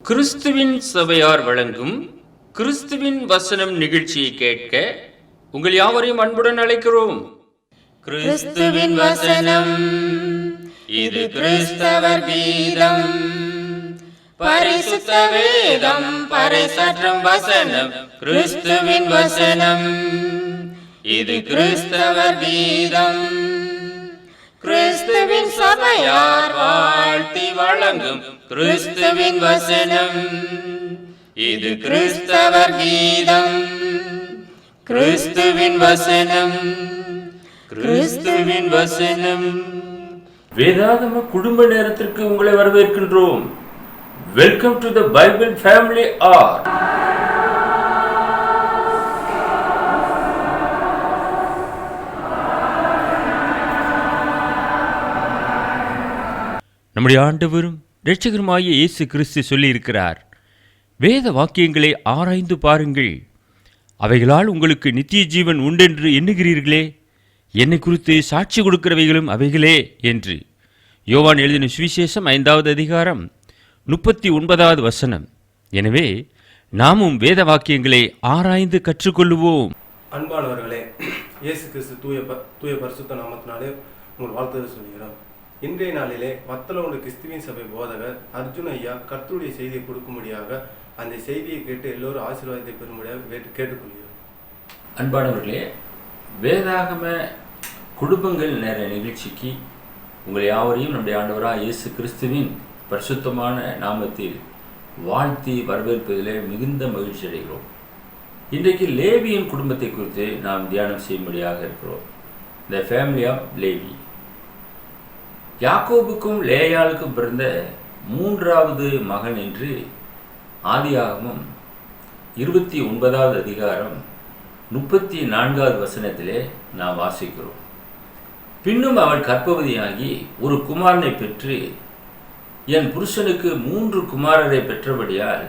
கிறிஸ்துவின் சபையார் வழங்கும் கிறிஸ்துவின் வசனம் நிகழ்ச்சியை கேட்க உங்கள் யாவரையும் அன்புடன் அழைக்கிறோம். கிறிஸ்துவின் வசனம், இது கிறிஸ்தவர் கீதம். பரிசுத்த வேதம் பறைசாற்றும் வசனம், கிறிஸ்துவின் வசனம், இது கிறிஸ்தவர் கீதம். கிறிஸ்துவின் சபையார் வாழ்த்தி வழங்கும் கிறிஸ்துவின் வசனம், இது கிறிஸ்தவர் கீதம். கிறிஸ்துவின் வசனம், கிறிஸ்துவின் வசனம். வேதாகம குடும்ப நேரத்திற்கு உங்களை வரவேற்கின்றோம். Welcome to the Bible family hour. நம்முடைய ஆண்டவரும் இரட்சகருமாகிய இயேசு கிறிஸ்து சொல்லியிருக்கிறார், வேத வாக்கியங்களை ஆராய்ந்து பாருங்கள், அவைகளால் உங்களுக்கு நித்திய ஜீவன் உண்டென்று எண்ணுகிறீர்களே, என்னை குறித்து சாட்சி கொடுக்கிறவைகளும் அவைகளே என்று. யோவான் எழுதின சுவிசேஷம் 5வது அதிகாரம் 39வது வசனம். எனவே நாமும் வேத வாக்கியங்களை ஆராய்ந்து கற்றுக்கொள்ளுவோம். அன்பானவர்களே, இயேசு கிறிஸ்து தூய பரிசுத்த நாமத்தினாலே உங்கள் வாழ்த்துதல் சொல்கிறோம். இன்றைய நாளிலே வத்தலோடு கிறிஸ்துவின் சபை போதகர் அர்ஜுன் ஐயா கர்த்தருடைய செய்தியை கொடுக்கும்படியாக அந்த செய்தியை கேட்டு எல்லோரும் ஆசீர்வாதத்தை பெறும்படியாக கேட்டுக்கொள்கிறோம். அன்பானவர்களே, வேதாகம குடும்பங்கள் நேர நிகழ்ச்சிக்கு உங்கள் யாவரையும் நம்முடைய ஆண்டவராக இயேசு கிறிஸ்துவின் பரிசுத்தமான நாமத்தில் வாழ்த்தி வரவேற்பதிலே மிகுந்த மகிழ்ச்சி அடைகிறோம். இன்றைக்கு லேவியின் குடும்பத்தை குறித்து நாம் தியானம் செய்யும்படியாக இருக்கிறோம். The family of Levi. யாக்கோபுக்கும் லேயாளுக்கும் பிறந்த 3வது மகன் என்று ஆதியாகமம் 29வது அதிகாரம் 34வது வசனத்திலே நாம் வாசிக்கிறோம். பின்னும் அவள் கர்ப்பவதியாகி ஒரு குமாரனை பெற்று, என் புருஷனுக்கு 3 குமாரரை பெற்றபடியால்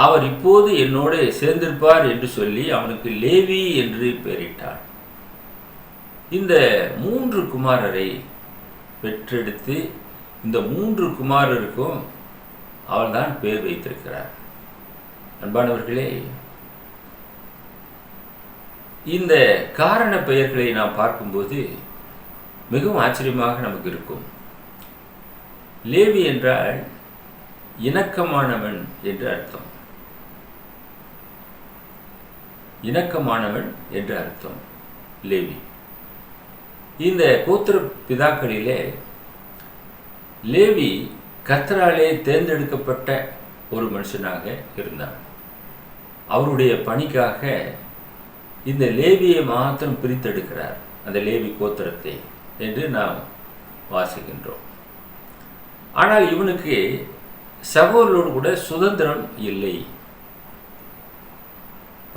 அவர் இப்போது என்னோடு சேர்ந்திருப்பார் என்று சொல்லி அவனுக்கு லேவி என்று பெயரிட்டார். இந்த 3 குமாரரை பெற்றெடுத்து இந்த 3 குமாரருக்கும் அவள்தான் பேர் வைத்திருக்கிறார். அன்பானவர்களே, இந்த காரண பெயர்களை நாம் பார்க்கும்போது மிகவும் ஆச்சரியமாக நமக்கு இருக்கும். லேவி என்றால் இணக்கமானவன் என்று அர்த்தம். இணக்கமானவன் என்று அர்த்தம் லேவி. இந்த கோத்திர பிதாக்களிலே லேவி கர்த்தராலே தேர்ந்தெடுக்கப்பட்ட ஒரு மனுஷனாக இருந்தார். அவருடைய பணிக்காக இந்த லேவியை மாத்திரம் பிரித்தெடுக்கிறார், அந்த லேவி கோத்திரத்தை என்று நாம் வாசிக்கின்றோம். ஆனால் இவனுக்கு சகோதரரோடு கூட சுதந்திரம் இல்லை.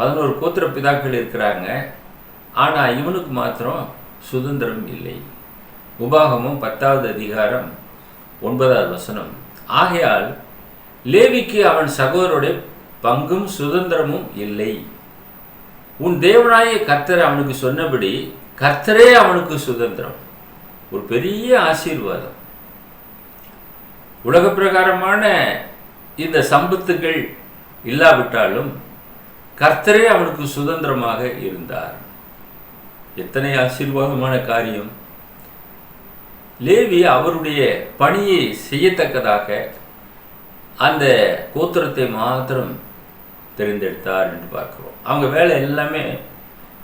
11 கோத்திர பிதாக்கள் இருக்கிறாங்க, ஆனால் இவனுக்கு மாத்திரம் சுதந்திரம் இல்லை. உபாகமம் 10வது அதிகாரம் 9வது வசனம். ஆகையால் லேவிக்கு அவன் சகோதரருடைய பங்கும் சுதந்திரமும் இல்லை. உன் தேவனாய கர்த்தர் அவனுக்கு சொன்னபடி கர்த்தரே அவனுக்கு சுதந்திரம். ஒரு பெரிய ஆசீர்வாதம். உலக பிரகாரமான இந்த சம்பத்துகள் இல்லாவிட்டாலும் கர்த்தரே அவனுக்கு சுதந்திரமாக இருந்தார். எத்தனை ஆசீர்வாதமான காரியம்! லேவி அவருடைய பணியை செய்யத்தக்கதாக அந்த கோத்திரத்தை மாத்திரம் தெரிந்தெடுத்தார் என்று பார்க்கிறோம். அவங்க வேலை எல்லாமே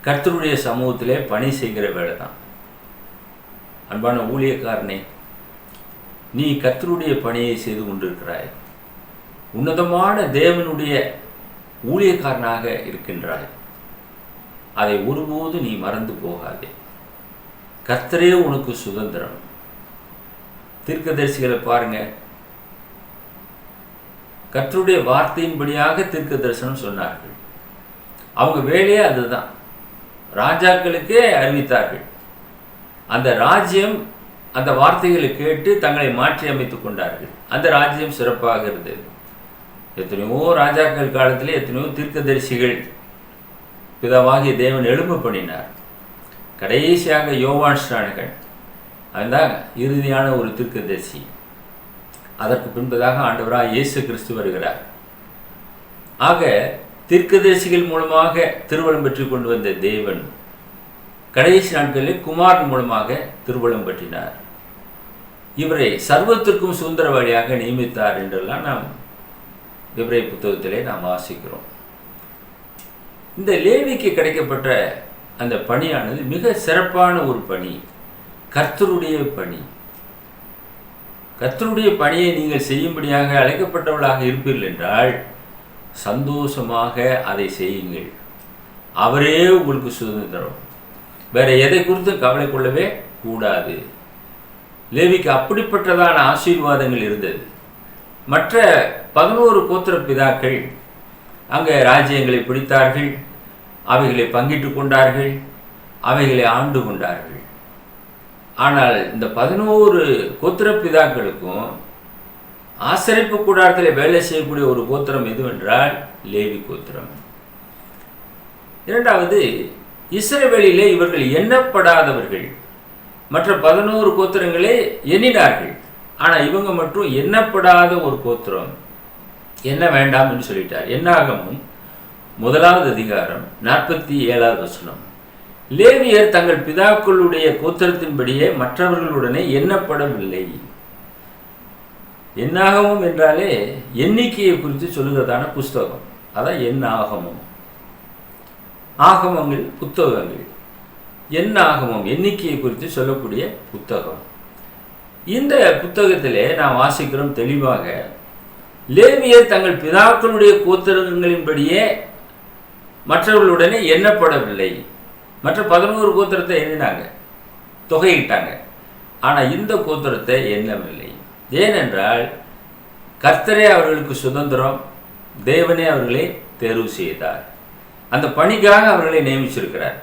கர்த்தருடைய சமூகத்திலே பணி செய்கிற வேலை தான். அன்பான ஊழியக்காரனே, நீ கர்த்தருடைய பணியை செய்து கொண்டிருக்கிறாய். உன்னதமான தேவனுடைய ஊழியக்காரனாக இருக்கின்றாய். அதை ஒருபோது நீ மறந்து போகாதே. கர்த்தரே உனக்கு சுதந்திரம். தீர்க்கதரிசிகளை பாருங்க, கர்த்தருடைய வார்த்தையின்படியாக தீர்க்க தரிசனம் சொன்னார்கள். அவங்க வேலையே அதுதான். ராஜாக்களுக்கே அறிவித்தார்கள். அந்த ராஜ்யம் அந்த வார்த்தைகளை கேட்டு தங்களை மாற்றி அமைத்துக் கொண்டார்கள். அந்த ராஜ்யம் சிறப்பாக இருந்தது. எத்தனையோ ராஜாக்கள் காலத்திலே எத்தனையோ தீர்க்கதரிசிகள் பிதாவாகிய தேவன் எழும்ப பண்ணினார். கடைசியாக யோவான் ஸ்நானகன், அதுதான் இறுதியான ஒரு தீர்க்கதரிசி. அதற்கு பின்பதாக ஆண்டவராக இயேசு கிறிஸ்து வருகிறார். ஆக தீர்க்கதரிசிகள் மூலமாக திருவலம் பெற்று கொண்டு வந்த தேவன் கடைசி நாட்களில் குமாரன் மூலமாக திருவலம் பற்றினார். இவரை சர்வத்திற்கும் சுதந்திரவாளியாக நியமித்தார் என்றெல்லாம் நாம் எபிரேய புத்தகத்திலே நாம் வாசிக்கிறோம். இந்த லேவிக்கு கிடைக்கப்பட்ட அந்த பணியானது மிக சிறப்பான ஒரு பணி, கர்த்தருடைய பணி. கர்த்தருடைய பணியை நீங்கள் செய்யும்படியாக அழைக்கப்பட்டவர்களாக இருப்பீர்கள் என்றால் சந்தோஷமாக அதை செய்யுங்கள். அவரே உங்களுக்கு சுதந்திரம். வேற எதை குறித்து கவலை கொள்ளவே கூடாது. லேவிக்கு அப்படிப்பட்டதான ஆசீர்வாதங்கள் இருந்தது. மற்ற 11 கோத்திர பிதாக்கள் அங்கே ராஜ்யங்களை பிடித்தார்கள், அவைகளை பங்கிட்டு கொண்டார்கள், அவைகளை ஆண்டு கொண்டார்கள். ஆனால் இந்த 11 கோத்திர பிதாக்களுக்கும் ஆசரிப்பு கூடாரத்தில் வேலை செய்யக்கூடிய ஒரு கோத்திரம் எதுவென்றால் லேவி கோத்திரம். இரண்டாவது, இஸ்ரவேலிலே இவர்கள் எண்ணப்படாதவர்கள். மற்ற 11 கோத்திரங்களே எண்ணினார்கள், ஆனால் இவங்க மட்டும் எண்ணப்படாத ஒரு கோத்திரம். என்ன வேண்டாம் என்று சொல்லிட்டார். என்னாகமும் 1வது அதிகாரம் 47வது வசனம். லேவியர் தங்கள் பிதாக்களுடைய கோத்திரத்தின்படியே மற்றவர்களுடனே எண்ணப்படவில்லை. என்னாகமும் என்றாலே எண்ணிக்கையை குறித்து சொல்லுகிறதான புஸ்தகம். அதான் என்னாகமும். ஆகமங்கள் புத்தகங்கள். என்னாகமும் எண்ணிக்கையை குறித்து சொல்லக்கூடிய புத்தகம். இந்த புத்தகத்திலே நாம் வாசிக்கிறோம் தெளிவாக, லேவியர் தங்கள் பிதாக்களுடைய கோத்திரங்களின்படியே மற்றவர்களுடனே எண்ணப்படவில்லை. மற்ற 11 கோத்திரத்தை எண்ணினாங்க, தொகையிட்டாங்க. ஆனால் இந்த கோத்திரத்தை எண்ணவில்லை. ஏனென்றால் கர்த்தரே அவர்களுக்கு சுதந்திரம், தேவனே அவர்களை தேர்வு செய்தார். அந்த பணிக்காக அவர்களை நியமிச்சிருக்கிறார்.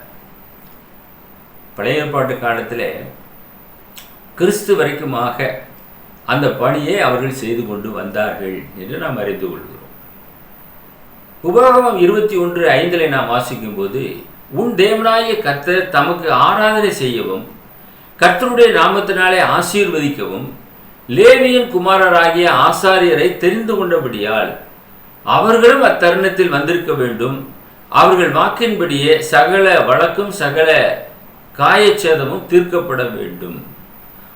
பழைய ஏற்பாட்டு காலத்தில் கிறிஸ்து வரைக்குமாக அந்த பணியை அவர்கள் செய்து கொண்டு வந்தார்கள் என்று நாம் அறிந்து கொள்கிறோம். உபாகமம் 21:5 நாம் வாசிக்கும் போது, உன் தேவனாகிய கர்த்தர் தமக்கு ஆராதனை செய்யவும் கர்த்தருடைய நாமத்தினாலே ஆசீர்வதிக்கவும் லேவியின் குமாரராகிய ஆசாரியரை தெரிந்து கொண்டபடியால் அவர்களும் அத்தருணத்தில் வந்திருக்க வேண்டும். அவர்கள் வாக்கின்படியே சகல வழக்கும் சகல காயச்சேதமும் தீர்க்கப்பட வேண்டும்.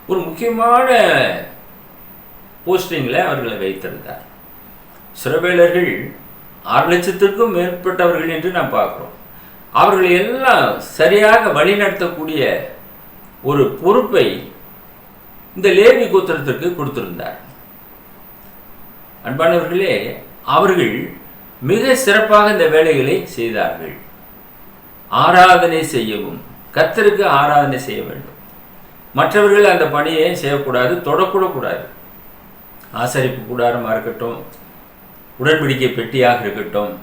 ஒரு முக்கியமான போஸ்டிங்கில் அவர்களை வைத்திருந்தார். இஸ்ரவேலர்கள் 6 லட்சத்திற்கும் மேற்பட்டவர்கள் என்று நாம் பார்க்கிறோம். அவர்களை எல்லாம் சரியாக வழிநடத்தக்கூடிய ஒரு பொறுப்பை இந்த லேவி கோத்திரத்திற்கு கொடுத்திருந்தார். அன்பானவர்களே, அவர்கள் மிக சிறப்பாக இந்த வேலைகளை செய்தார்கள். ஆராதனை செய்யவும், கர்த்தருக்கு ஆராதனை செய்ய வேண்டும். மற்றவர்கள் அந்த பணியை செய்யக்கூடாது, தொடக்கூடக்கூடாது. ஆசரிப்பு கூடாரமாக இருக்கட்டும், உடன்படிக்கை பெட்டியாக இருக்கட்டும்,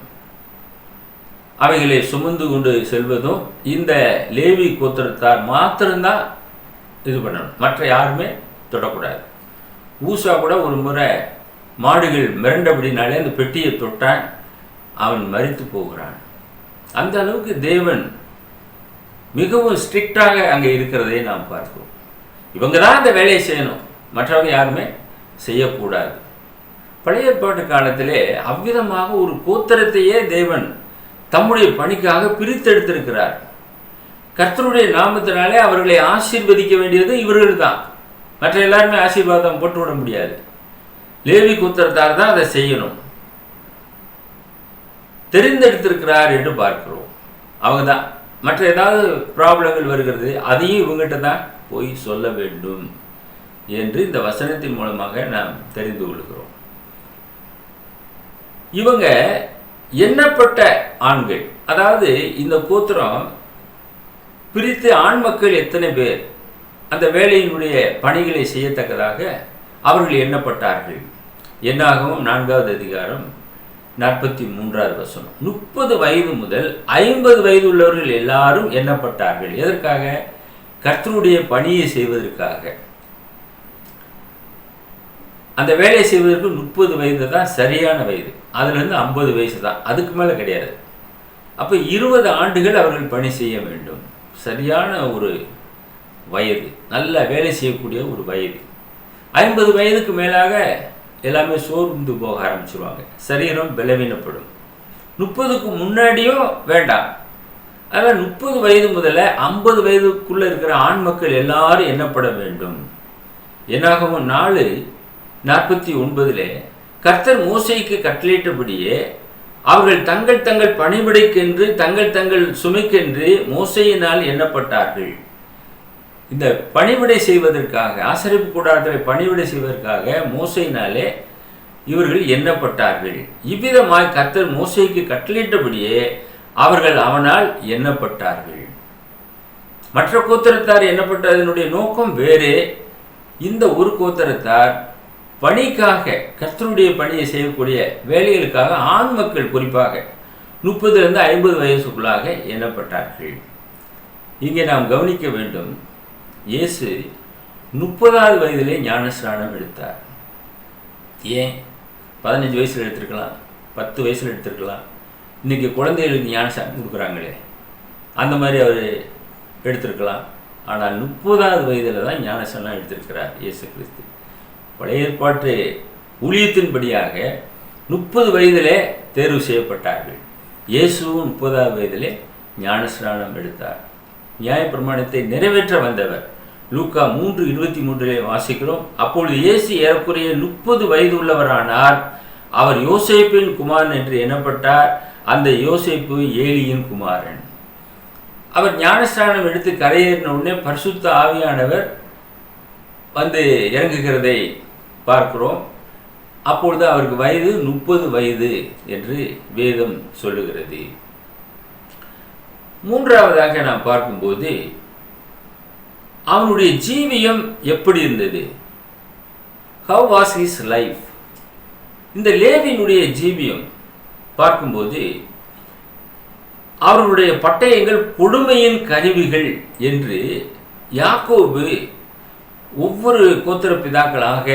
அவைகளை சுமந்து கொண்டு செல்வதும் இந்த லேவி கோத்திரத்தார் மாத்திரம்தான் இது பண்ணணும். மற்ற யாருமே தொடக்கூடாது. ஊசா கூட ஒரு முறை மாடுகள் மிரண்டபடினாலே அந்த பெட்டியை தொட்டான், அவன் மரித்து போகிறான். அந்த அளவுக்கு தேவன் மிகவும் ஸ்ட்ரிக்டாக அங்கே இருக்கிறதை நாம் பார்க்கிறோம். இவங்க தான் அந்த வேலையை செய்யணும், மற்றவங்க யாருமே செய்யக்கூடாது. பழைய ஏற்பாட்டு காலத்திலே அவ்விதமாக ஒரு கோத்திரத்தையே தேவன் தம்முடைய பணிக்காக பிரித்தெடுத்திருக்கிறார். கர்த்தருடைய நாமத்தினாலே அவர்களை ஆசீர்வதிக்க வேண்டியது இவர்கள் தான். மற்ற எல்லாருமே ஆசீர்வாதம் போட்டு விட முடியாது. லேவி கோத்திரத்தார் தான் அதை செய்யணும். தெரிந்தெடுத்திருக்கிறார் என்று பார்க்கிறோம். அவங்க தான். மற்ற ஏதாவது ப்ராப்ளங்கள் வருகிறது, அதையும் இவங்ககிட்ட தான் போய் சொல்ல வேண்டும் என்று இந்த வசனத்தின் மூலமாக நாம் தெரிந்து கொள்கிறோம். இவங்க எண்ணப்பட்ட ஆண்கள், அதாவது இந்த கோத்திரம் பிரித்து ஆண் மக்கள் எத்தனை பேர் அந்த வேலையினுடைய பணிகளை செய்யத்தக்கதாக அவர்கள் எண்ணப்பட்டார்கள். என்னாகவும் 4வது அதிகாரம் 43வது வசனம். 30 வயது முதல் 50 வயது உள்ளவர்கள் எல்லாரும் எண்ணப்பட்டார்கள். எதற்காக? கர்த்தருடைய பணியை செய்வதற்காக. அந்த வேலையை செய்வதற்கு 30 வயது தான் சரியான வயது. அதுலேருந்து 50 வயசு தான், அதுக்கு மேலே கிடையாது. அப்போ 20 ஆண்டுகள் அவர்கள் பணி செய்ய வேண்டும். சரியான ஒரு வயது, நல்ல வேலை செய்யக்கூடிய ஒரு வயது. 50 வயதுக்கு மேலாக எல்லாமே சோர்ந்து போக ஆரம்பிச்சிருவாங்க, சரீரம் பலவீனப்படும். 30க்கு முன்னாடியும் வேண்டாம். அதாவது 30 வயது முதல்ல 50 வயதுக்குள்ள இருக்கிற ஆண் மக்கள் எல்லாரும் எண்ணப்பட வேண்டும். என்னாகவும் 4:49 கர்த்தர் மோசேக்கு கட்டளையிட்டபடியே அவர்கள் தங்கள் தங்கள் பணிவிடைக்கென்று தங்கள் தங்கள் சுமைக்கென்று மோசேயினால் எண்ணப்பட்டார்கள். இந்த பணிவிடை செய்வதற்காக, ஆசரிப்பு கூடாரத்தில் பணிவிடை செய்வதற்காக மோசேயினாலே இவர்கள் எண்ணப்பட்டார்கள். இவ்விதமாய் கர்த்தர் மோசேக்கு கட்டளையிட்டபடியே அவர்கள் அவனால் எண்ணப்பட்டார்கள். மற்ற கோத்திரத்தார் எண்ணப்பட்டதனுடைய நோக்கம் வேறு. இந்த ஒரு கோத்திரத்தார் பணிக்காக, கர்த்தருடைய பணியை செய்யக்கூடிய வேலைகளுக்காக ஆண் மக்கள் குறிப்பாக 30லிருந்து 50 வயசுக்குள்ளாக எண்ணப்பட்டார்கள். இங்கே நாம் கவனிக்க வேண்டும், இயேசு 30வது வயதிலே ஞானஸ்நானம் எடுத்தார். ஏன் 15 வயசில் எடுத்திருக்கலாம், 10 வயசில் எடுத்திருக்கலாம். இன்றைக்கி குழந்தைகளுக்கு ஞானஸ்நானம் கொடுக்குறாங்களே, அந்த மாதிரி அவர் எடுத்திருக்கலாம். ஆனால் 30வது வயதில் தான் ஞானஸ்நானம் எடுத்திருக்கிறார் இயேசு கிறிஸ்து. பழைய ஏற்பாட்டு ஊழியத்தின்படியாக 30 வயதிலே தேர்வு செய்யப்பட்டார்கள். இயேசுவும் 30வது வயதிலே ஞானஸ்நானம் எடுத்தார். நியாயப்பிரமாணத்தை நிறைவேற்ற வந்தவர். லூக்கா 3:23 வாசிக்கிறோம். அப்பொழுது இயேசு ஏறக்குறைய 30 வயது உள்ளவரானார். அவர் யோசேப்பின் குமாரன் என்று எண்ணப்பட்டார். அந்த யோசேப்பு ஏலியின் குமாரன். அவர் ஞானஸ்நானம் எடுத்து கரையேறின உடனே பரிசுத்த ஆவியானவர் வந்து இறங்குகிறதை பார்க்கிறோம். அப்பொழுது அவருக்கு வயது 30 வயது என்று வேதம் சொல்லுகிறது. மூன்றாவதாக நாம் பார்க்கும்போது அவனுடைய ஜீவியம் எப்படி இருந்தது? How was his life? இந்த லேவியினுடைய ஜீவியம் பார்க்கும்போது அவர்களுடைய பட்டயங்கள் கொடுமையின் கருவிகள் என்று யாக்கோபு ஒவ்வொரு கோத்திர பிதாக்களாக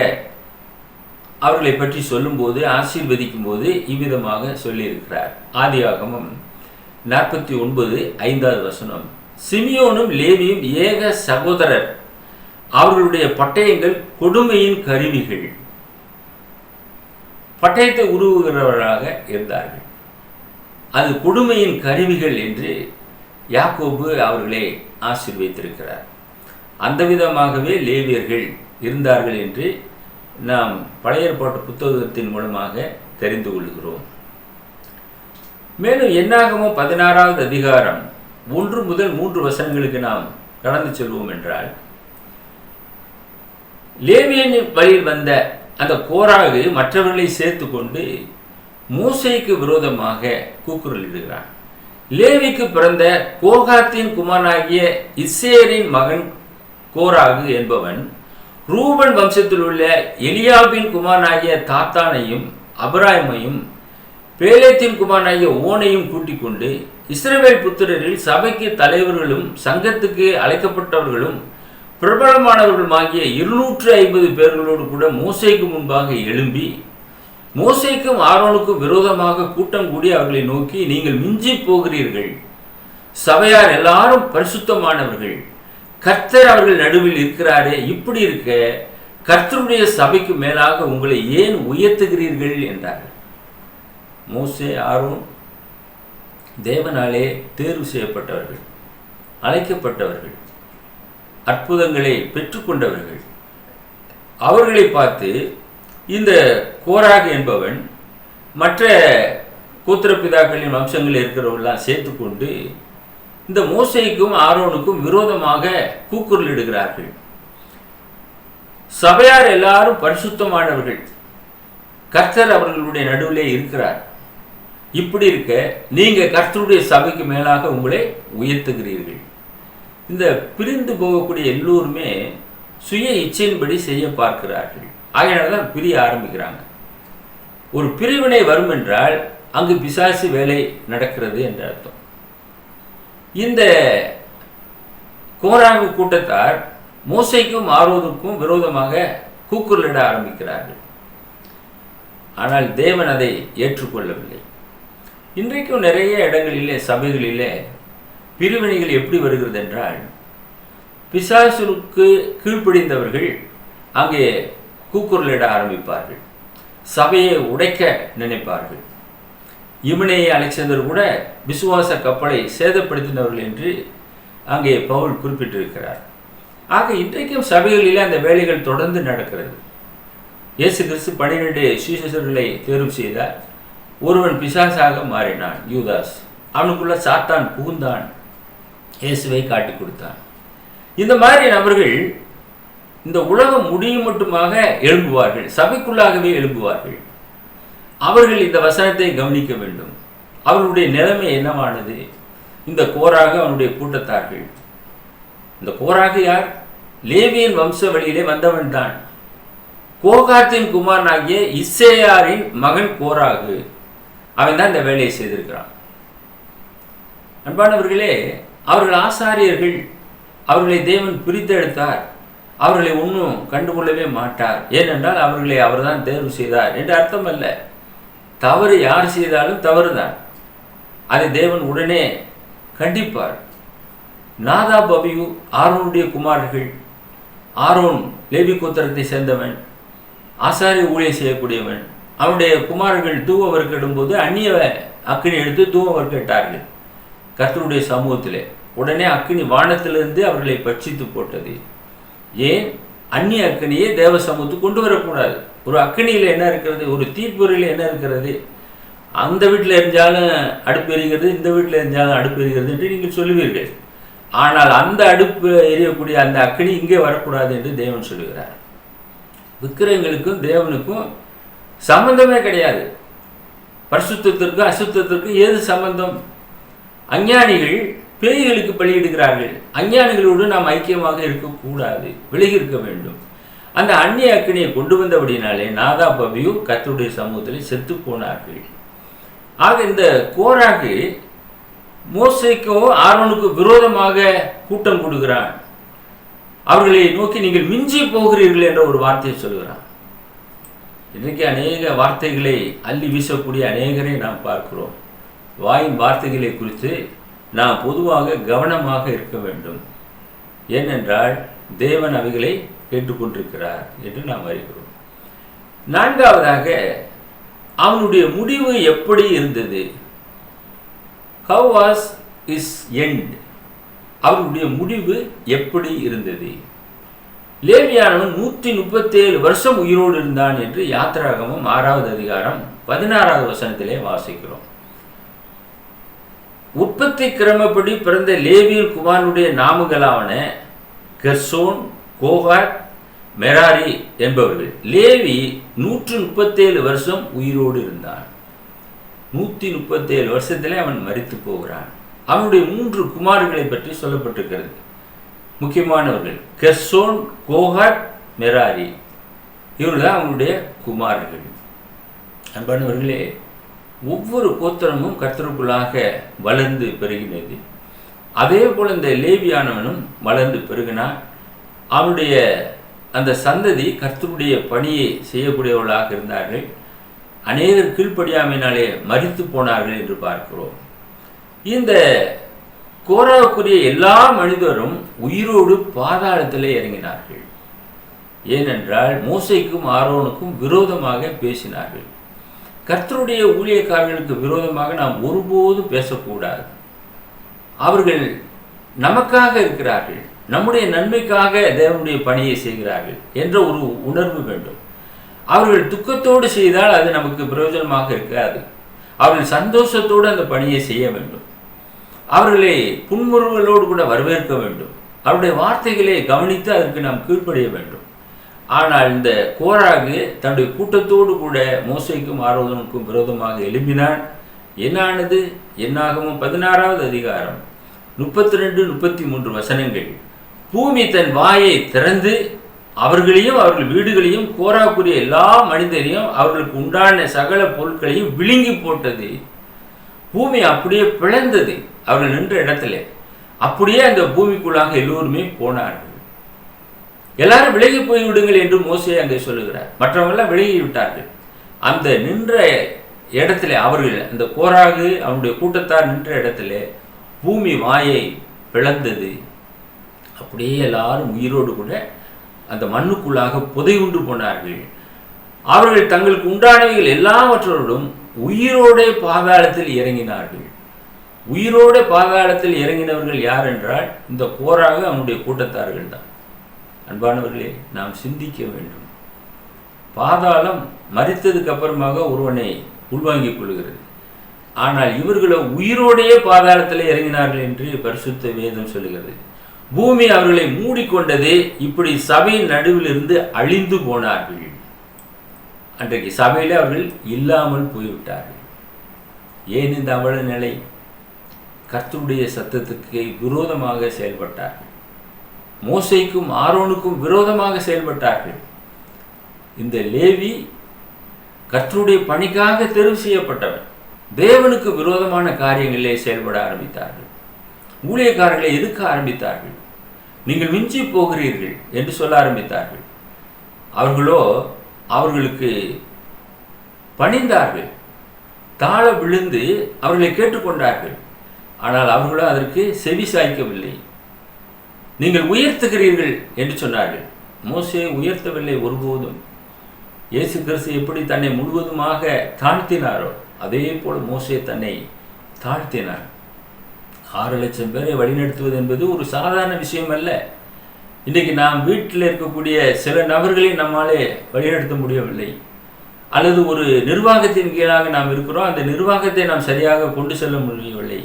அவர்களை பற்றி சொல்லும்போது, ஆசீர்வதிக்கும் போது இவ்விதமாக சொல்லியிருக்கிறார். ஆதியாகமம் 49:5 சிமியோனும் லேவியும் ஏக சகோதரர், அவர்களுடைய பட்டயங்கள் கொடுமையின் கருவிகள். பட்டயத்தை உருவுகிறவர்களாக இருந்தார்கள். அது கொடுமையின் கருவிகள் என்று யாக்கோபு அவர்களை ஆசீர்வதித்திருக்கிறார். அந்த விதமாகவே லேவியர்கள் இருந்தார்கள் என்று நாம் பழைய ஏற்பாட்டு புத்தகத்தின் மூலமாக தெரிந்து கொள்கிறோம். மேலும் என்னாகமோ 16வது அதிகாரம் 1 முதல் 3 வசனங்களுக்கு நாம் கடந்து செல்வோம் என்றால், லேவியன் வழியில் வந்த அந்த கோராகு மற்றவர்களை சேர்த்து கொண்டு மோசேக்கு விரோதமாக கூக்குரலிடுகிறான். லேவிக்கு பிறந்த கோகாத்தின் குமாரனாகிய இஸ்சேரின் மகன் கோராகு என்பவன் ரூபன் வம்சத்தில் உள்ள எலியாபின் குமாரனாகிய தாத்தானையும் அபிராயமையும் பேலேத்தின் குமாரனாகிய ஓனையும் கூட்டிக் கொண்டு இஸ்ரவேல் புத்திரரில் சபைக்கு தலைவர்களும் சங்கத்துக்கு அழைக்கப்பட்டவர்களும் பிரபலமானவர்களுமாகிய 250 பேர்களோடு கூட மோசேக்கு முன்பாக எழும்பி மோசேக்கும் ஆரோனுக்கும் விரோதமாக கூட்டம் கூடி அவர்களை நோக்கி, நீங்கள் மிஞ்சி போகிறீர்கள், சபையார் எல்லாரும் பரிசுத்தமானவர்கள், கர்த்தர் அவர்கள் நடுவில் இருக்கிறாரே, இப்படி இருக்க கர்த்தருடைய சபைக்கு மேலாக உங்களை ஏன் உயர்த்துகிறீர்கள் என்றார்கள். மோசே ஆரோன் தேவனாலே தேர்வு செய்யப்பட்டவர்கள், அழைக்கப்பட்டவர்கள், அற்புதங்களை பெற்றுக்கொண்டவர்கள். அவர்களை பார்த்து இந்த கோராகு என்பவன் மற்ற கோத்திரப்பிதாக்களின் வம்சங்களில் இருக்கிறவர்களாம் சேர்த்து கொண்டு இந்த மோசேக்கும் ஆரோனுக்கும் விரோதமாக கூக்குரலிடுகிறார்கள். சபையார் எல்லாரும் பரிசுத்தமானவர்கள், கர்த்தர் அவர்களுடைய நடுவிலே இருக்கிறார், இப்படி இருக்க நீங்க கர்த்தருடைய சபைக்கு மேலாக உங்களை உயர்த்துகிறீர்கள். இந்த பிரிந்து போகக்கூடிய எல்லோருமே சுய இச்சையின்படி செய்ய பார்க்கிறார்கள். ஆகையினால்தான் பிரிய ஆரம்பிக்கிறாங்க. ஒரு பிரிவினை வரும் என்றால் அங்கு பிசாசு வேலை நடக்கிறது என்ற அர்த்தம். இந்த கோராகு கூட்டத்தார் மோசேக்கும் ஆரோனுக்கும் விரோதமாக கூக்குரலிட ஆரம்பிக்கிறார்கள். ஆனால் தேவன் அதை ஏற்றுக்கொள்ளவில்லை. இன்றைக்கும் நிறைய இடங்களிலே சபைகளிலே பிரிவினைகள் எப்படி வருகிறது என்றால், பிசாசுக்கு கீழ்ப்படிந்தவர்கள் அங்கே கூக்குரலிட ஆரம்பிப்பார்கள். சபையை உடைக்க நினைப்பார்கள். இமனேய அலெக்சாந்தர் கூட விசுவாச கப்பலை சேதப்படுத்தினவர்கள் என்று அங்கே பவுல் குறிப்பிட்டிருக்கிறார். ஆக இன்றைக்கும் சபைகளிலே அந்த வேலைகள் தொடர்ந்து நடக்கிறது. இயேசு கிறிஸ்து 12 சீஷர்களை தேர்வு செய்தார். ஒருவன் பிசாசாக மாறினான், யூதாஸ். அவனுக்குள்ள சாத்தான் புகுந்தான், இயேசுவை காட்டி கொடுத்தான். இந்த மாதிரி நபர்கள் இந்த உலகம் முடியும் மட்டுமாக எழும்புவார்கள், சபைக்குள்ளாகவே எழும்புவார்கள். அவர்கள் இந்த வசனத்தை கவனிக்க வேண்டும். அவர்களுடைய நிலைமை என்னவானது? இந்த கோராக அவனுடைய கூட்டத்தார்கள். இந்த கோராக யார்? லேவியின் வம்ச வழியிலே வந்தவன் தான். கோகாத்தின் குமாரனாகிய இசேயாரின் மகன் கோராகு. அவன் தான் இந்த வேலையை செய்திருக்கிறான். அன்பானவர்களே, அவர்கள் ஆசாரியர்கள். அவர்களை தேவன் பிரித்தெடுத்தார். அவர்களை ஒன்றும் கண்டுகொள்ளவே மாட்டார். ஏனென்றால் அவர்களை அவர்தான் தேர்வு செய்தார் என்று அர்த்தம் அல்ல. தவறு யார் செய்தாலும் தவறுதான். அதை தேவன் உடனே கண்டிப்பார். நாதாப், அபியூ ஆரோனுடைய குமாரர்கள். ஆரோன் லேவி கோத்திரத்தை சேர்ந்தவன், ஆசாரிய ஊழியம் செய்யக்கூடியவன். அவனுடைய குமாரர்கள் தூவ வர்க்கிடும்போது அந்நிய அக்கினி எடுத்து தூவ வர்க்கிட்டார்கள் கர்த்தருடைய சமூகத்திலே. உடனே அக்கினி வானத்திலிருந்து அவர்களை பட்சித்து போட்டது. ஏன்? அந்நிய அக்கினியை தேவ சமூகத்துக்கு கொண்டு வரக்கூடாது. ஒரு அக்கினியில் என்ன இருக்கிறது? ஒரு தீப்பொறியில் என்ன இருக்கிறது? அந்த வீட்டில் எரிஞ்சாலும் அடுப்பு எரிகிறது, இந்த வீட்டில் எரிஞ்சாலும் அடுப்பு எரிகிறது என்று நீங்கள் சொல்லுவீர்கள். ஆனால் அந்த அடுப்பு எரியக்கூடிய அந்த அக்கினி இங்கே வரக்கூடாது என்று தேவன் சொல்லுகிறார். விக்கிரகங்களுக்கும் தேவனுக்கும் சம்பந்தமே கிடையாது. பரிசுத்தத்திற்கும் அசுத்தத்திற்கும் ஏது சம்பந்தம்? அஞ்ஞானிகள் பேய்களுக்கு பலியிடுகிறார்கள். அஞ்ஞானிகளோடு நாம் ஐக்கியமாக இருக்கக்கூடாது, விலகி இருக்க வேண்டும். அந்த அந்நிய அக்கினியை கொண்டு வந்தபடினாலே நாதாப், அபியூ கர்த்தருடைய சமூகத்தில் செத்து போனார்கள். ஆக இந்த கோராகு மோசேக்கோ ஆரோனுக்கு விரோதமாக கூட்டம் கொடுக்கிறான். அவர்களை நோக்கி நீங்கள் மிஞ்சி போகிறீர்கள் என்ற ஒரு வார்த்தையை சொல்கிறான். இன்றைக்கு அநேக வார்த்தைகளை அள்ளி வீசக்கூடிய அநேகரை நாம் பார்க்கிறோம். வாயின் வார்த்தைகளை குறித்து நாம் பொதுவாக கவனமாக இருக்க வேண்டும். ஏனென்றால் தேவன் அவைகளை கேட்டுக்கொண்டிருக்கிறார் என்று நாம் அறிகிறோம். நான்காவதாக, அவனுடைய முடிவு எப்படி இருந்தது? How was his end? அவருடைய முடிவு எப்படி இருந்தது? லேவியானவன் 137 வருஷம் உயிரோடு இருந்தான் என்று யாத்திராகமம் 6வது அதிகாரம் 16வது வசனத்திலே வாசிக்கிறோம். உற்பத்தி கிரமப்படி பிறந்த லேவியின் குமாரனுடைய நாமங்களாவன கெர்சோன், கோகாத், மெராரி என்பவர்கள். லேவி 137 வருஷம் உயிரோடு இருந்தான். 137 வருஷத்திலே அவன் மரித்து போகிறான். அவனுடைய 3 குமாரர்களை பற்றி சொல்லப்பட்டிருக்கிறது. முக்கியமானவர்கள் கெர்சோன், கோகாத், மெராரி. இவர்கள் தான் அவனுடைய குமாரர்கள். அன்பானவர்களே, ஒவ்வொரு கோத்திரமும் கர்த்தருக்குள்ளாக வளர்ந்து பெருகினது. அதே போல் இந்த லேவியானவனும் வளர்ந்து பெருகினான். அவனுடைய அந்த சந்ததி கர்த்தருடைய பணியை செய்யக்கூடியவர்களாக இருந்தார்கள். அநேகர் கீழ்ப்படியாமையினாலே மரித்து போனார்கள் என்று பார்க்கிறோம். இந்த கோராவுக்குரிய எல்லா மனிதரும் உயிரோடு பாதாளத்திலே இறங்கினார்கள். ஏனென்றால் மோசேக்கும் ஆரோனுக்கும் விரோதமாக பேசினார்கள். கர்த்தருடைய ஊழியக்காரர்களுக்கு விரோதமாக நாம் ஒருபோதும் பேசக்கூடாது. அவர்கள் நமக்காக இருக்கிறார்கள், நம்முடைய நன்மைக்காக தேவனுடைய பணியை செய்கிறார்கள் என்ற ஒரு உணர்வு வேண்டும். அவர்கள் துக்கத்தோடு செய்தால் அது நமக்கு பிரயோஜனமாக இருக்காது. அவர்கள் சந்தோஷத்தோடு அந்த பணியை செய்ய வேண்டும். அவர்களை புன்முறுவலோடு கூட வரவேற்க வேண்டும். அவருடைய வார்த்தைகளை கவனித்து அதற்கு நாம் கீழ்ப்படிய வேண்டும். ஆனால் இந்த கோராகு தன்னுடைய கூட்டத்தோடு கூட மோசேக்கும் ஆரோனுக்கும் விரோதமாக எழும்பினான். என்னானது? என்னாகமம் 16வது அதிகாரம் 32-33 வசனங்கள். பூமி தன் வாயை திறந்து அவர்களையும் அவர்கள் வீடுகளையும் கோராக்குரிய எல்லா மனிதரையும் அவர்களுக்கு உண்டான சகல பொருட்களையும் விழுங்கி போட்டது. பூமி அப்படியே பிளந்தது. அவர்கள் நின்ற இடத்துல அப்படியே அந்த பூமிக்குள்ளாக எல்லோருமே போனார்கள். எல்லாரும் விலகி போய்விடுங்கள் என்று மோசே அங்கே சொல்லுகிறார். மற்றவங்களாம் விலகி விட்டார்கள். அந்த நின்ற இடத்துல அவர்கள், அந்த கோராகு அவனுடைய கூட்டத்தார் நின்ற இடத்துல பூமி வாயை பிளந்தது. அப்படியே எல்லாரும் உயிரோடு கூட அந்த மண்ணுக்குள்ளாக புதையுண்டு போனார்கள். அவர்கள் தங்களுக்கு உண்டானவைகள் எல்லாவற்றோடும் உயிரோட பாதாளத்தில் இறங்கினார்கள். உயிரோட பாதாளத்தில் இறங்கினவர்கள் யார் என்றால் இந்த கோராக அவனுடைய கூட்டத்தார்கள் தான். அன்பானவர்களே, நாம் சிந்திக்க வேண்டும். பாதாளம் மரித்ததுக்கு அப்புறமாக ஒருவனை உள்வாங்கிக் கொள்கிறது. ஆனால் இவர்களோ உயிரோடையே பாதாளத்தில் இறங்கினார்கள் என்று பரிசுத்த வேதம் சொல்லுகிறது. பூமி அவர்களை மூடிக்கொண்டதே. இப்படி சபையின் நடுவில் இருந்து அழிந்து போனார்கள். அன்றைக்கு சபையில் அவர்கள் இல்லாமல் போய்விட்டார்கள். ஏன் இந்த அவல நிலை? கர்த்தருடைய சத்தத்துக்கு விரோதமாக செயல்பட்டார்கள். மோசேக்கும் ஆரோனுக்கும் விரோதமாக செயல்பட்டார்கள். இந்த லேவி கர்த்தருடைய பணிக்காக தெரிவு செய்யப்பட்டவன். தேவனுக்கு விரோதமான காரியங்களிலே செயல்பட ஆரம்பித்தார்கள். ஊழியக்காரர்களை எதிர்க்க ஆரம்பித்தார்கள். நீங்கள் மிஞ்சி போகிறீர்கள் என்று சொல்ல ஆரம்பித்தார்கள். அவர்களோ அவர்களுக்கு பணிந்தார்கள், தாழ விழுந்து அவர்களை கேட்டுக்கொண்டார்கள். ஆனால் அவர்களோ அதற்கு செவி சாய்க்கவில்லை. நீங்கள் உயர்த்துகிறீர்கள் என்று சொன்னார்கள். மோசே உயர்த்தவில்லை ஒருபோதும். இயேசு கிறிஸ்து எப்படி தன்னை முழுவதுமாக தாழ்த்தினாரோ அதே போல் மோசே தன்னை தாழ்த்தினார். 6 லட்சம் பேரை வழிநடத்துவது என்பது ஒரு சாதாரண விஷயம் அல்ல. இன்றைக்கு நாம் வீட்டில் இருக்கக்கூடிய சில நபர்களை நம்மாலே வழிநடத்த முடியவில்லை. அல்லது ஒரு நிர்வாகத்தின் கீழாக நாம் இருக்கிறோம், அந்த நிர்வாகத்தை நாம் சரியாக கொண்டு செல்ல முடியவில்லை,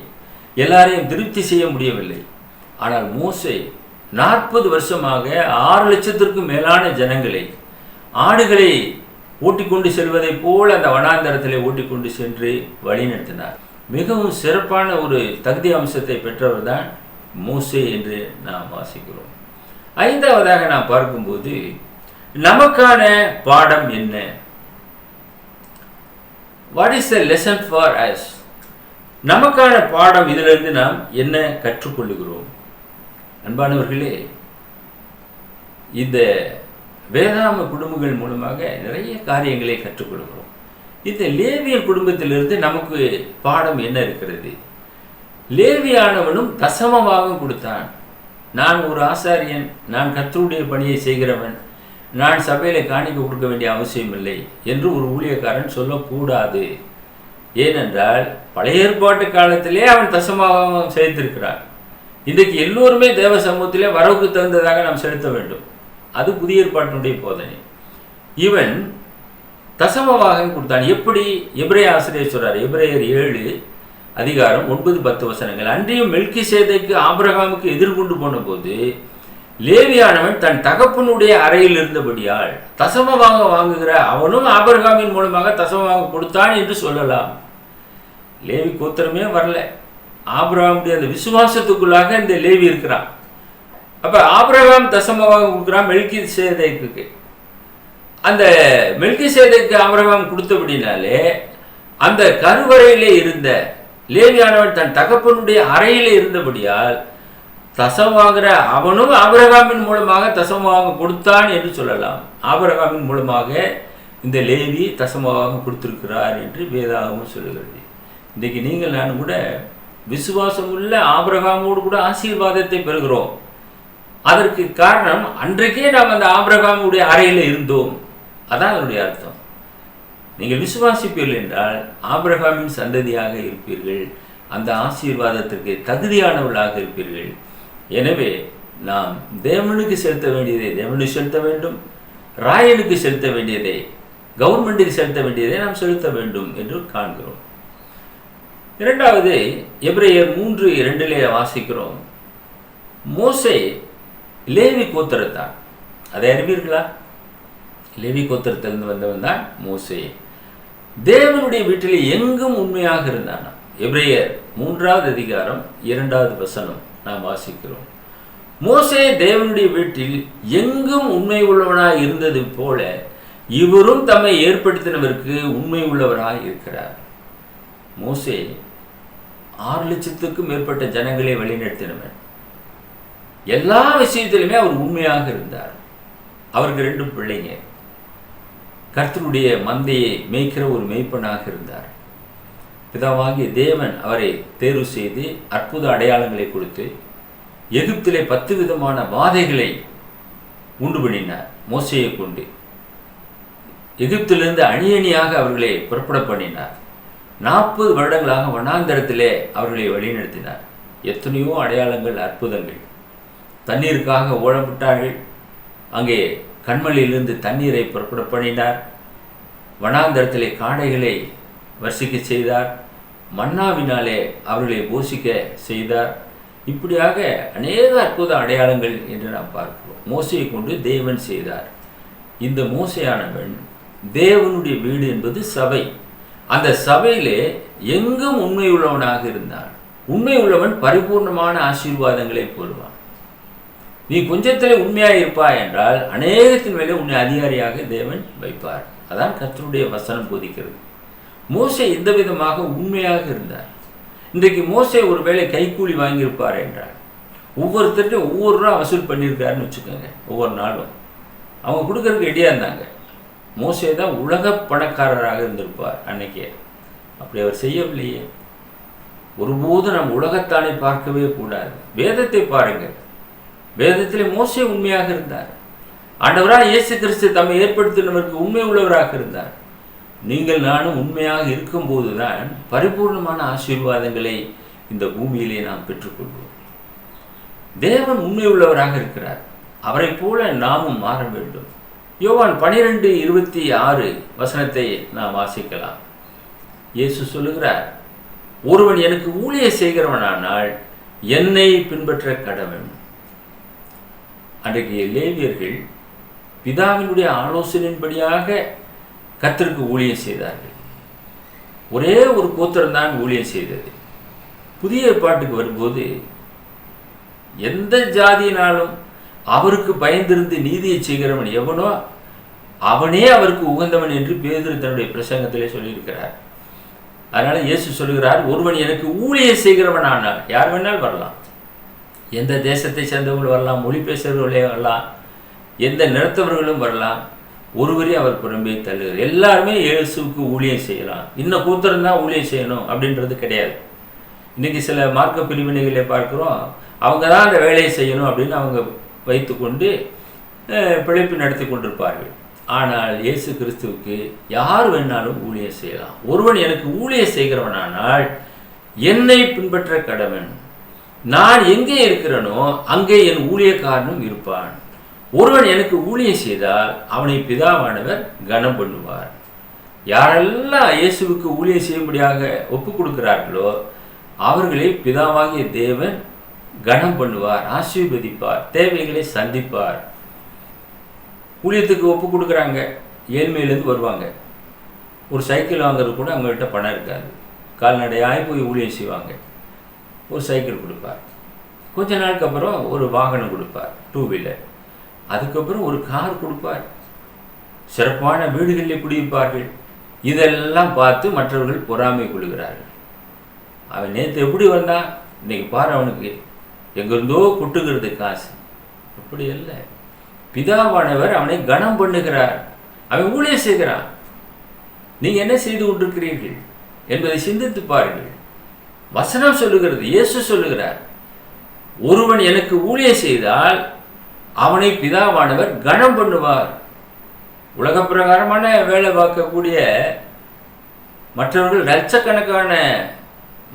எல்லாரையும் திருப்தி செய்ய முடியவில்லை. ஆனால் மோசே 40 வருஷமாக 6 லட்சத்திற்கும் மேலான ஜனங்களை ஆடுகளை ஓட்டிக்கொண்டு செல்வதை போல் அந்த வனாந்தரத்திலே ஓட்டிக்கொண்டு சென்று வழிநடத்தினார். மிகவும் சிறப்பான ஒரு தகுதி அம்சத்தை பெற்றவர் தான் மோசே என்று நாம் வாசிக்கிறோம். 5வதாக நாம் பார்க்கும்போது நமக்கான பாடம் என்ன? What is the lesson for us? நமக்கான பாடம் இதிலிருந்து நாம் என்ன கற்றுக்கொள்ளுகிறோம்? அன்பானவர்களே, இந்த வேதாம குடும்பங்கள் மூலமாக நிறைய காரியங்களை கற்றுக்கொள்கிறோம். இந்த லேவியர் குடும்பத்திலிருந்து நமக்கு பாடம் என்ன இருக்கிறது? லேவியானவனும் தசமபாகம் கொடுத்தான். நான் ஒரு ஆசாரியன், நான் கர்த்தருடைய பணியை செய்கிறவன், நான் சபையில் காணிக்க கொடுக்க வேண்டிய அவசியம் இல்லை என்று ஒரு ஊழியக்காரன் சொல்லக்கூடாது. ஏனென்றால் பழைய ஏற்பாட்டு காலத்திலே அவன் தசமபாகம் செலுத்திருக்கிறான். இன்றைக்கு எல்லோருமே தேவ சமூகத்திலே வரவுக்கு தகுந்ததாக நாம் செலுத்த வேண்டும். அது புதிய ஏற்பாட்டினுடைய போதனை. இவன் தசமபாகம் கொடுத்தான். எப்படி? எபிரேய ஆசிரியர் சொல்றார். எபிரேயர் 7 அதிகாரம் 9-10 வசனங்கள். அன்றியும் மெல்கிசேதேக்கு ஆபிரகாமுக்கு எதிர்கொண்டு போன போது லேவியானவன் தன் தகப்பனுடைய அறையில் இருந்தபடியால் தசமபாகம் வாங்குகிற அவனும் ஆபிரகாமின் மூலமாக தசமபாகம் கொடுத்தான் என்று சொல்லலாம். லேவி கோத்திரமே வரல. ஆபிரகாமுடைய அந்த விசுவாசத்துக்குள்ளாக இந்த லேவி இருக்கிறான். அப்ப ஆபிரகாம் தசமபாகம் கொடுக்குறான் மெல்கிசேதேக்கு. அந்த மெல்கிசேதேக்கு ஆபிரகாம் கொடுத்தபடினாலே அந்த கருவறையிலே இருந்த லேவியானவன் தன் தகப்பனுடைய அறையிலே இருந்தபடியால் தசமவாகிற அவனும் ஆபிரகாமின் மூலமாக தசமவாகம் கொடுத்தான் என்று சொல்லலாம். ஆபிரகாமின் மூலமாக இந்த லேவி தசமவாகம் கொடுத்திருக்கிறார் என்று வேதாகமும் சொல்லுகிறது. இன்றைக்கு நீங்கள் நான் கூட விசுவாசம் உள்ள ஆபிரகாமோடு கூட ஆசீர்வாதத்தை பெறுகிறோம். அதற்கு காரணம் அன்றைக்கே நாம் அந்த ஆபிரகாமுடைய அறையில் இருந்தோம். அதான் அதனுடைய அர்த்தம். நீங்கள் விசுவாசிப்பீர்கள் என்றால் ஆபிரகாமின் சந்ததியாக இருப்பீர்கள், அந்த ஆசீர்வாதத்திற்கு தகுதியானவர்களாக இருப்பீர்கள். எனவே நாம் தேவனுக்கு செலுத்த வேண்டியதை தேவனுக்கு செலுத்த வேண்டும், ராயனுக்கு செலுத்த வேண்டியதை கவர்மெண்ட்டுக்கு செலுத்த வேண்டியதை நாம் செலுத்த வேண்டும் என்று காண்கிறோம். இரண்டாவது, எபிரேயர் 3:2 வாசிக்கிறோம். மோசே லேவி கோத்திரத்தான். அதை அறிவீர்களா? லேவி கோத்திரத்திலிருந்து வந்தவன் தான் மோசே. தேவனுடைய வீட்டில் எங்கும் உண்மையாக இருந்தான். எபிரேயர் 3 அதிகாரம் 2 வசனம் நாம் வாசிக்கிறோம். மோசே தேவனுடைய வீட்டில் எங்கும் உண்மை உள்ளவனாய் இருந்தது போல இவரும் தம்மை ஏற்படுத்தினவருக்கு உண்மை உள்ளவராய் இருக்கிறார். மோசே 6 லட்சத்துக்கும் மேற்பட்ட ஜனங்களை வழிநடத்தினவன். எல்லா விஷயத்திலுமே அவர் உண்மையாக இருந்தார். அவருக்கு 2 பிள்ளைங்க. கர்த்தருடைய மந்தையை மேய்க்கிற ஒரு மேய்ப்பனாக இருந்தார். பிதாவாகிய தேவன் அவரை தேர்வு செய்து அற்புத அடையாளங்களை கொடுத்து எகிப்திலே 10 விதமான வாதைகளை உண்டு பண்ணினார். மோசையை கொண்டு எகிப்திலிருந்து அணி அணியாக அவர்களை புறப்பட பண்ணினார். 40 வருடங்களாக வனாந்தரத்திலே அவர்களை வழிநடத்தினார். எத்தனையோ அடையாளங்கள், அற்புதங்கள். தண்ணீருக்காக ஓடப்பட்டார்கள். அங்கே கண்மலையிலிருந்து தண்ணீரை புறப்பட பண்ணினார். வனாந்தரத்திலே காடைகளை வர்ஷிக்க செய்தார். மன்னாவினாலே அவர்களை போஷிக்க செய்தார். இப்படியாக அநேக அற்புத அடையாளங்கள் என்று நாம் பார்க்கிறோம். மோசையை கொண்டு தேவன் செய்தார். இந்த மோசையானவன் தேவனுடைய வீடு என்பது சபை. அந்த சபையிலே எங்கும் உண்மை உள்ளவனாக இருந்தான். உண்மை உள்ளவன் பரிபூர்ணமான ஆசீர்வாதங்களை பெறுவான். நீ கொஞ்சத்திலே உண்மையாக இருப்பாய் என்றால் அநேகத்தின் மேலே உன்னை அதிகாரியாக தேவன் வைப்பார். அதான் கர்த்தருடைய வசனம் போதிக்கிறது. மோசே இந்த விதமாக உண்மையாக இருந்தார். இன்றைக்கு மோசே ஒருவேளை கைக்கூலி வாங்கியிருப்பார் என்றால் ஒவ்வொருத்தர்ட்டும் ஒவ்வொரு ரூபா வசூல் பண்ணியிருக்காருன்னு வச்சுக்கோங்க. ஒவ்வொரு நாளும் அவங்க கொடுக்கறதுக்கு ரெடியாக இருந்தாங்க. மோசே தான் உலக பணக்காரராக இருந்திருப்பார் அன்னைக்கே. அப்படி அவர் செய்யவில்லையே. ஒருபோதும் நம் உலகத்தானே பார்க்கவே கூடாது. வேதத்தை பாருங்கள். வேதத்திலே மோசே உண்மையாக இருந்தார். ஆண்டவராக இயேசு கிறிஸ்து தம்மை ஏற்படுத்தினவருக்கு உண்மை உள்ளவராக இருந்தார். நீங்கள் நானும் உண்மையாக இருக்கும்போது தான் பரிபூர்ணமான ஆசீர்வாதங்களை இந்த பூமியிலே நாம் பெற்றுக்கொள்வோம். தேவன் உண்மை உள்ளவராக இருக்கிறார். அவரை போல நாமும் மாற வேண்டும். யோவான் 12:26 வசனத்தை நாம் வாசிக்கலாம். இயேசு சொல்லுகிறார், ஒருவன் எனக்கு ஊழியம் செய்கிறவனானால் என்னை பின்பற்ற கடவன். அன்றைக்கு லேவியர்கள் பிதாவினுடைய ஆலோசனையின்படியாக கர்த்தருக்கு ஊழியம் செய்தார்கள். ஒரே ஒரு கோத்திரம் தான் ஊழியம் செய்தது. புதிய ஏற்பாட்டுக்கு வரும்போது எந்த ஜாதியினாலும் அவருக்கு பயந்திருந்து நீதியை செய்கிறவன் எவனோ அவனே அவருக்கு உகந்தவன் என்று பேதுரு தன்னுடைய பிரசங்கத்திலே சொல்லியிருக்கிறார். அதனால இயேசு சொல்லுகிறார், ஒருவன் எனக்கு ஊழியம் செய்கிறவன் ஆனால் யார் வேணாலும் வரலாம். எந்த தேசத்தை சேர்ந்தவர்கள் வரலாம், மொழி பேசுகிறவர்களே வரலாம், எந்த நிறத்தவர்களும் வரலாம். ஒருவரே அவர் புறம்பே தள்ளுகிறார். எல்லாருமே இயேசுவுக்கு ஊழியம் செய்யலாம். இன்னும் கூத்திரம் தான் ஊழியம் செய்யணும் அப்படின்றது கிடையாது. இன்னைக்கு சில மார்க்க பிரிவினைகளை பார்க்குறோம். அவங்க தான் அந்த வேலையை செய்யணும் அப்படின்னு அவங்க வைத்துக்கொண்டு பிழைப்பு நடத்தி கொண்டிருப்பார்கள். ஆனால் இயேசு கிறிஸ்துவுக்கு யார் வேணாலும் ஊழியம் செய்யலாம். ஒருவன் எனக்கு ஊழியம் செய்கிறவனானால் என்னை பின்பற்ற கடவன். நான் எங்கே இருக்கிறேனோ அங்கே என் ஊழியக்காரனும் இருப்பான். ஒருவன் எனக்கு ஊழியம் செய்தால் அவனை பிதாவானவர் கனம் பண்ணுவார். யாரெல்லாம் இயேசுவுக்கு ஊழியம் செய்யும்படியாக ஒப்பு கொடுக்கிறார்களோ அவர்களை பிதாவாகிய தேவன் கனம் பண்ணுவார், ஆசீர்வதிப்பார், தேவைகளை சந்திப்பார். ஊழியத்துக்கு ஒப்பு கொடுக்குறாங்க, ஏழ்மையிலேருந்து வருவாங்க. ஒரு சைக்கிள் வாங்குறது கூட அவங்கள்ட்ட பணம் இருக்காது. கால்நடையாய் போய் ஊழியம் செய்வாங்க. ஒரு சைக்கிள் கொடுப்பார். கொஞ்ச நாளுக்கு அப்புறம் ஒரு வாகனம் கொடுப்பார், 2 வீலர். அதுக்கப்புறம் ஒரு கார் கொடுப்பார். சிறப்பான வீடுகளில் குடியிருப்பார்கள். இதெல்லாம் பார்த்து மற்றவர்கள் பொறாமை கொள்கிறார்கள். அவன் நேற்று எப்படி வந்தான், இன்னைக்கு பாரு அவனுக்கு எங்கிருந்தோ கொட்டுகிறது காசு. அப்படி இல்லை. பிதாவானவர் அவனை கனம் பண்ணுகிறார். அவன் ஊழியம் செய்கிறான். நீங்க என்ன செய்து கொண்டிருக்கிறீர்கள் என்பதை சிந்தித்து பாருங்கள். வசனம் சொல்லுகிறது, இயேசு சொல்லுகிறார், ஒருவன் எனக்கு ஊழியம் செய்தால் அவனை பிதாவானவர் கனம் பண்ணுவார். உலக பிரகாரமான வேலை பார்க்கக்கூடிய மற்றவர்கள் லட்சக்கணக்கான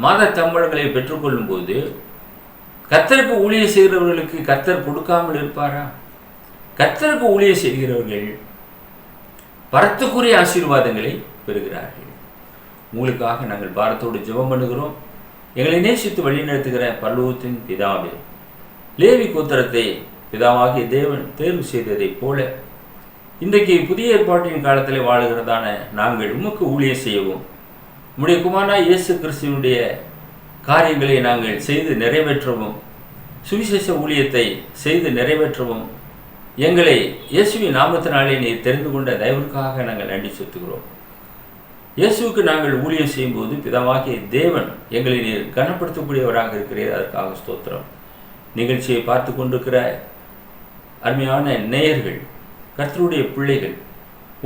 மாத சம்பளங்களை பெற்றுக்கொள்ளும் போது கர்த்தருக்கு ஊழியம் செய்கிறவர்களுக்கு கர்த்தர் கொடுக்காமல் இருப்பாரா? கர்த்தருக்கு ஊழியம் செய்கிறவர்கள் பரத்துக்குரிய ஆசீர்வாதங்களை பெறுகிறார்கள். உங்களுக்காக நாங்கள் பாரத்தோடு ஜெபம் பண்ணுகிறோம். எங்களை நேசித்து வழிநடத்துகிற பரலோகத்தின் பிதாவே, லேவி கோத்திரத்தை பிதாவாகிய தேவன் தேர்வு செய்ததைப் போல இன்றைக்கு புதிய ஏற்பாட்டின் காலத்தில் வாழுகிறதான நாங்கள் உமக்கு ஊழியம் செய்யவும், உம்முடைய குமாரனாகிய இயேசு கிறிஸ்துவினுடைய காரியங்களை நாங்கள் செய்து நிறைவேற்றவும், சுவிசேஷ ஊழியத்தை செய்து நிறைவேற்றவும் எங்களை இயேசுவின் நாமத்தினாலே நீர் தெரிந்து கொண்ட தயவுக்காக நாங்கள் நன்றி செலுத்துகிறோம். இயேசுவுக்கு நாங்கள் ஊழியம் செய்யும்போது பிதாவாகிய தேவன் எங்களை நீர் கனப்படுத்தக்கூடியவராக இருக்கிறீர். அதற்காக ஸ்தோத்திரம். நிகழ்ச்சியை பார்த்து கொண்டிருக்கிற அருமையான நேயர்கள், கர்த்தருடைய பிள்ளைகள்,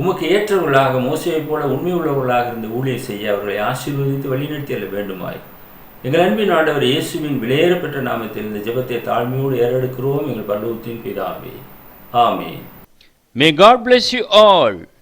உமக்கு ஏற்றவர்களாக மோசையைப் போல உண்மை உள்ளவர்களாக இருந்து ஊழியம் செய்ய அவர்களை ஆசீர்வதித்து வழிநடத்தி அல்ல வேண்டுமாய் எங்கள் அன்பின் ஆண்டவர் இயேசுவின் விலையேறப்பெற்ற நாமத்தில் இந்த ஜெபத்தை தாழ்மையோடு ஏறெடுக்கிறோம். எங்கள் பரலோகத்தின் பிதாவே, ஆமென். May God bless you all.